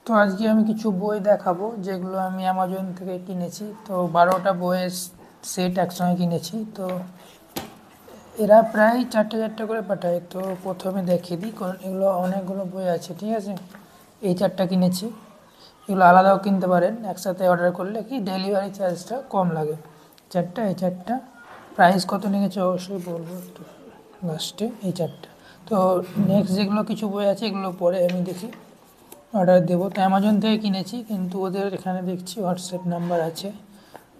তো আজকে আমি কিছু বই দেখাবো যেগুলো আমি অ্যামাজন থেকে কিনেছি। তো 12টা বইয়ের সেট একসঙ্গে কিনেছি। তো এরা প্রায় চারটে চারটে করে পাঠায়। তো প্রথমে দেখিয়ে দিই, কারণ এগুলো অনেকগুলো বই আছে, ঠিক আছে। এই চারটা কিনেছি, এগুলো আলাদাও কিনতে পারেন। একসাথে অর্ডার করলে কি ডেলিভারি চার্জটা কম লাগে। চারটা, এই চারটা প্রাইস কত নিয়েছে অবশ্যই বলবো একটু লাস্টে। এই চারটা। তো নেক্সট যেগুলো কিছু বই আছে এগুলো পরে আমি দেখি অর্ডার দেবো। তো অ্যামাজন থেকে কিনেছি, কিন্তু ওদের এখানে দেখছি হোয়াটসঅ্যাপ নাম্বার আছে,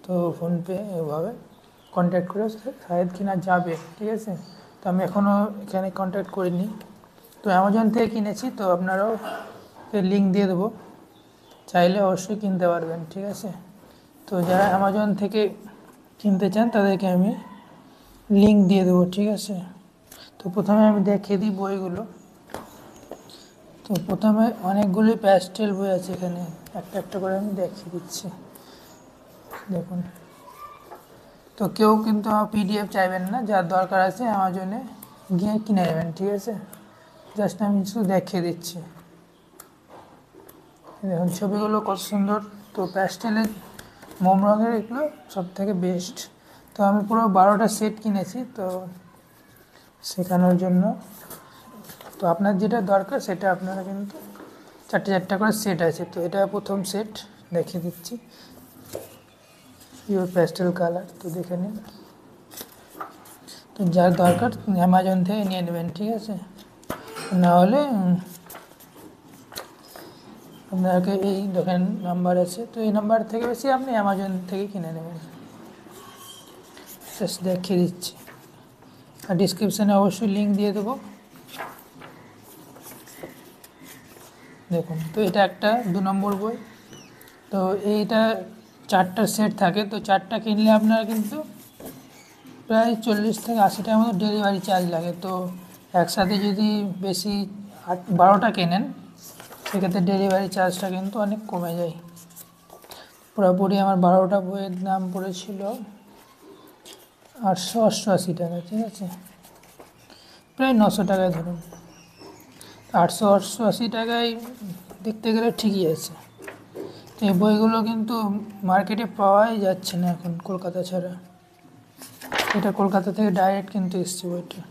তো ফোনপে এভাবে কন্ট্যাক্ট করে শায়দ কিনা যাবে, ঠিক আছে। তো আমি এখনও এখানে কন্ট্যাক্ট করিনি। তো অ্যামাজন থেকে কিনেছি, তো আপনারাও লিঙ্ক দিয়ে দেবো, চাইলে অবশ্যই কিনতে পারবেন, ঠিক আছে। তো যারা অ্যামাজন থেকে কিনতে চান তাদেরকে আমি লিঙ্ক দিয়ে দেবো, ঠিক আছে। তো প্রথমে আমি দেখিয়ে দিই বইগুলো। তো প্রথমে অনেকগুলি প্যাস্টেল বই আছে, এখানে একটা একটা করে আমি দেখিয়ে দিচ্ছি, দেখুন। তো কেউ কিন্তু পিডিএফ চাইবেন না, যার দরকার আছে অ্যামাজনে গিয়ে কিনে নেবেন, ঠিক আছে। জাস্ট আমি শুধু দেখিয়ে দিচ্ছি, দেখুন ছবিগুলো কত সুন্দর। তো প্যাস্টেলের মোম রঙের এগুলো সব থেকে বেস্ট। তো আমি পুরো 12টা সেট কিনেছি, তো শেখানোর জন্য। তো আপনার যেটা দরকার সেটা আপনারা কিন্তু চারটে চারটা করে সেট আছে। তো এটা প্রথম সেট দেখিয়ে দিচ্ছি, পিওর প্যাস্টেল কালার। তো দেখে নিন। তো যার দরকার অ্যামাজন থেকে নিয়ে নেবেন, ঠিক আছে। না হলে আপনাকে এই দোকান নাম্বার আছে, তো এই নাম্বার থেকে বেশি আপনি অ্যামাজন থেকে কিনে নেবেন। জাস্ট দেখিয়ে দিচ্ছি, আর ডিসক্রিপশানে অবশ্যই লিঙ্ক দিয়ে দেবো, দেখুন। তো এটা একটা 2 নম্বর বই। তো এইটা চারটা সেট থাকে, তো চারটা কিনলে আপনারা কিন্তু প্রায় 40 থেকে 80 টাকার মতো ডেলিভারি চার্জ লাগে। তো একসাথে যদি বেশি 12টা কেনেন সেক্ষেত্রে ডেলিভারি চার্জটা কিন্তু অনেক কমে যায়। পুরোপুরি আমার 12টা বইয়ের দাম পড়েছিল 888 টাকা, ঠিক আছে, প্রায় 900 টাকায় ধরুন। 888 টাকায় দেখতে গেলে ঠিকই আছে। তো এই বইগুলো কিন্তু মার্কেটে পাওয়াই যাচ্ছে না এখন কলকাতা ছাড়া। এটা কলকাতা থেকে ডাইরেক্ট কিন্তু এসছে বইটা,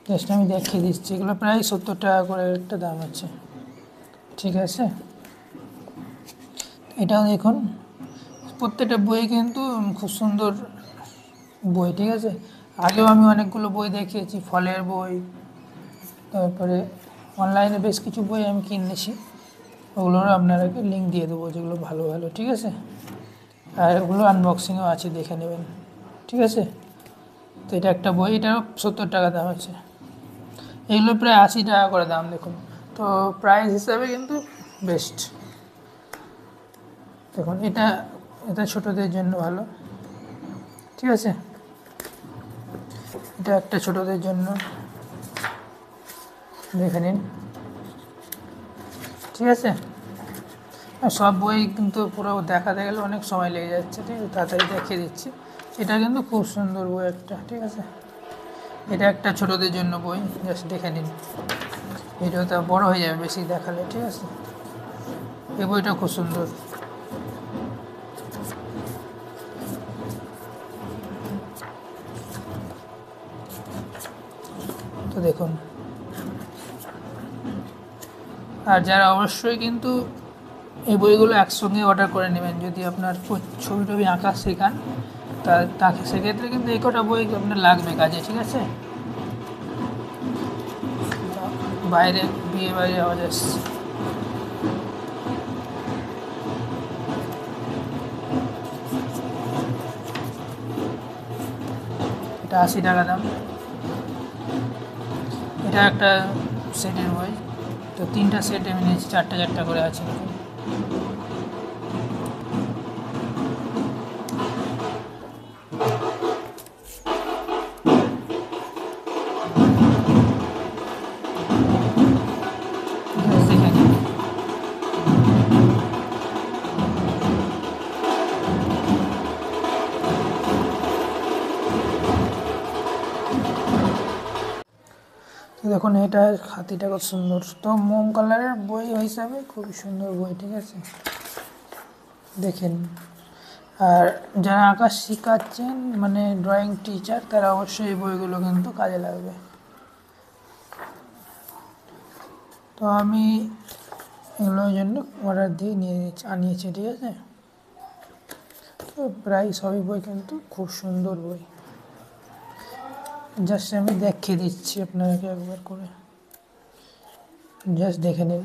জাস্ট আমি দেখিয়ে দিচ্ছি। এগুলো প্রায় 70 টাকা করে একটা দাম আছে, ঠিক আছে। এটাও দেখুন, প্রত্যেকটা বই কিন্তু খুব সুন্দর বই, ঠিক আছে। আগেও আমি অনেকগুলো বই দেখিয়েছি, ফলের বই, তারপরে অনলাইনে বেশ কিছু বই আমি কিনেছি, ওগুলোর আপনারাকে লিঙ্ক দিয়ে দেবো, যেগুলো ভালো ভালো, ঠিক আছে। আর ওগুলো আনবক্সিংও আছে, দেখে নেবেন, ঠিক আছে। তো এটা একটা বই, এটাও 70 টাকা দাম আছে। এগুলো প্রায় 80 টাকা করে দাম, দেখুন। তো প্রাইস হিসাবে কিন্তু বেস্ট। দেখুন এটা এটা ছোটদের জন্য ভালো, ঠিক আছে। এটা একটা ছোটদের জন্য, দেখে নিন, ঠিক আছে। আর সব বই কিন্তু পুরো দেখাতে গেলে অনেক সময় লেগে যাচ্ছে, ঠিক আছে, তাড়াতাড়ি দেখিয়ে দিচ্ছি। এটা কিন্তু খুব সুন্দর বই একটা, ঠিক আছে। এটা একটা ছোটদের জন্য বই, জাস্ট দেখে নিন। ভিডিওটা বড় হয়ে যাবে বেশি দেখালে, ঠিক আছে। এই বইটা খুব সুন্দর। তো দেখুন, আর যারা অবশ্যই কিন্তু এই বইগুলো একসঙ্গে অর্ডার করে নেবেন, যদি আপনার ছবি টবি আঁকা শেখান তাকে, সেক্ষেত্রে কিন্তু এই কটা বই আপনার লাগবে কাজে, ঠিক আছে। বাইরে বিয়ে বাড়ি আওয়াজ আসছে। এটা 80 টাকা দাম। এটা একটা সেটের বই, তো 3টা সেট আমি নিয়েছি, চারটা চারটা করে আছে। দেখে নিন। তো দেখুন দেখুন এটা হাতিটা কত সুন্দর, তো মোম কালারের বই হিসাবে খুবই সুন্দর বই, ঠিক আছে দেখেন। আর যারা আঁকা শেখাচ্ছেন মানে ড্রয়িং টিচার, তারা অবশ্যই এই বইগুলো কিন্তু কাজে লাগবে। তো আমি এগুলোর জন্য অর্ডার দিয়ে আনিয়েছি, ঠিক আছে। তো প্রায় সবই বই কিন্তু খুব সুন্দর বই, জাস্ট আমি দেখিয়ে দিচ্ছি আপনাকে একবার করে, জাস্ট দেখে নিন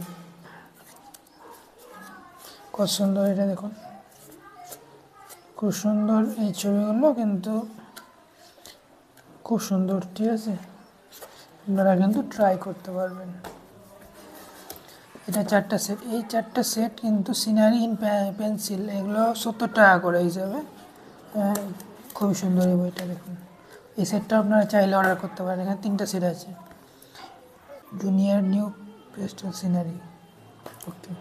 কত সুন্দর। এটা দেখুন খুব সুন্দর, এই ছবিগুলো কিন্তু খুব সুন্দর, ঠিক আছে, আপনারা কিন্তু ট্রাই করতে পারবেন। এটা 4টা সেট, এই 4টা সেট কিন্তু সিনারি ইন পেন্সিল, এগুলো 70 টাকা করে হিসাবে। খুবই সুন্দর এই বইটা দেখুন। এই সেটটা আপনারা চাইলে অর্ডার করতে পারেন। এখানে 3টা সেট আছে, জুনিয়র নিউ পেস্টেল সিনারি, ওকে,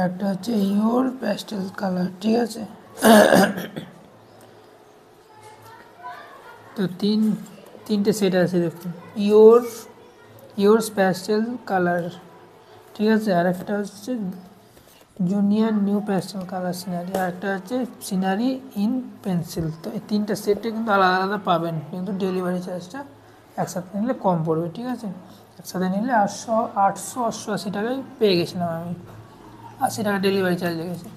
একটা হচ্ছে ইওর প্যাস্টেল কালার, ঠিক আছে। তো তিনটে সেট আছে দেখুন, ইওর প্যাস্টেল কালার, ঠিক আছে। আর একটা হচ্ছে junior new pastel colour scenery, আর একটা হচ্ছে সিনারি ইন পেন্সিল। তো এই 3টা সেটে কিন্তু আলাদা আলাদা পাবেন, কিন্তু ডেলিভারি চার্জটা একসাথে নিলে কম পড়বে, ঠিক আছে। একসাথে নিলে 880 টাকায় পেয়ে গেছিলাম আমি, 80 টাকা ডেলিভারি চার্জ লেগেছে।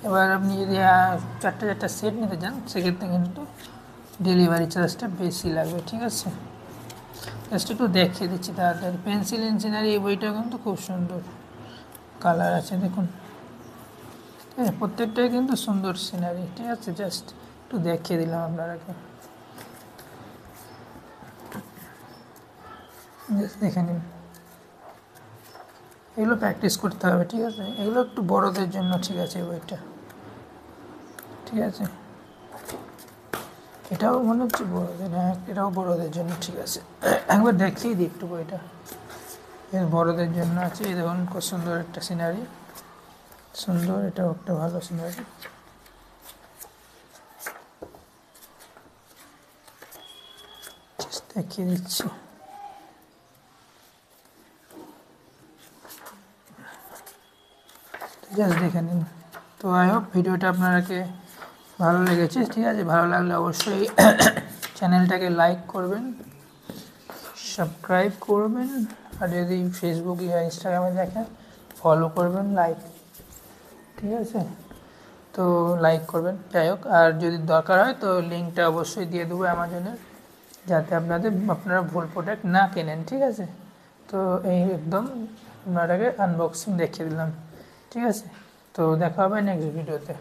এবার আপনি যদি 4টা সেট নিতে চান, সেক্ষেত্রে কিন্তু ডেলিভারি চার্জটা বেশি লাগবে, ঠিক আছে। জাস্ট একটু দেখিয়ে দিচ্ছি তাড়াতাড়ি। পেন্সিল ইন সিনারি এই বইটা কিন্তু খুব সুন্দর, কালার আছে দেখুন, হ্যাঁ প্রত্যেকটাই কিন্তু সুন্দর সিনারি, ঠিক আছে। জাস্ট একটু দেখিয়ে দিলাম আপনারাকে, জাস্ট দেখে নিন। এগুলো প্র্যাকটিস করতে হবে, ঠিক আছে। এগুলো একটু বড়দের জন্য, ঠিক আছে এই বইটা, ঠিক আছে। এটাও মনে হচ্ছে বড়দের, হ্যাঁ এটাও বড়দের জন্য, ঠিক আছে। একবার দেখিয়ে দিই একটু বইটা, বড়দের জন্য আছে। এই দেখুন খুব সুন্দর একটা সিনারি, সুন্দর, এটাও একটা ভালো সিনারি। দেখিয়ে দিচ্ছি, জাস্ট দেখে নিন। তো আই হোপ ভিডিওটা আপনারাকে ভালো লেগেছে, ঠিক আছে। ভালো লাগলে অবশ্যই চ্যানেলটাকে লাইক করবেন, সাবস্ক্রাইব করবেন, আর যদি ফেসবুক বা ইনস্টাগ্রামে দেখেন ফলো করবেন, লাইক, ঠিক আছে। তো লাইক করবেন, যাই হোক। আর যদি দরকার হয় তো লিঙ্কটা অবশ্যই দিয়ে দেবো অ্যামাজনের, যাতে আপনারা ভুল প্রোডাক্ট না কেনেন, ঠিক আছে। তো এই একদম আপনারাকে আনবক্সিং দেখিয়ে দিলাম, ঠিক আছে। তো দেখা হবে নেক্সট ভিডিওতে।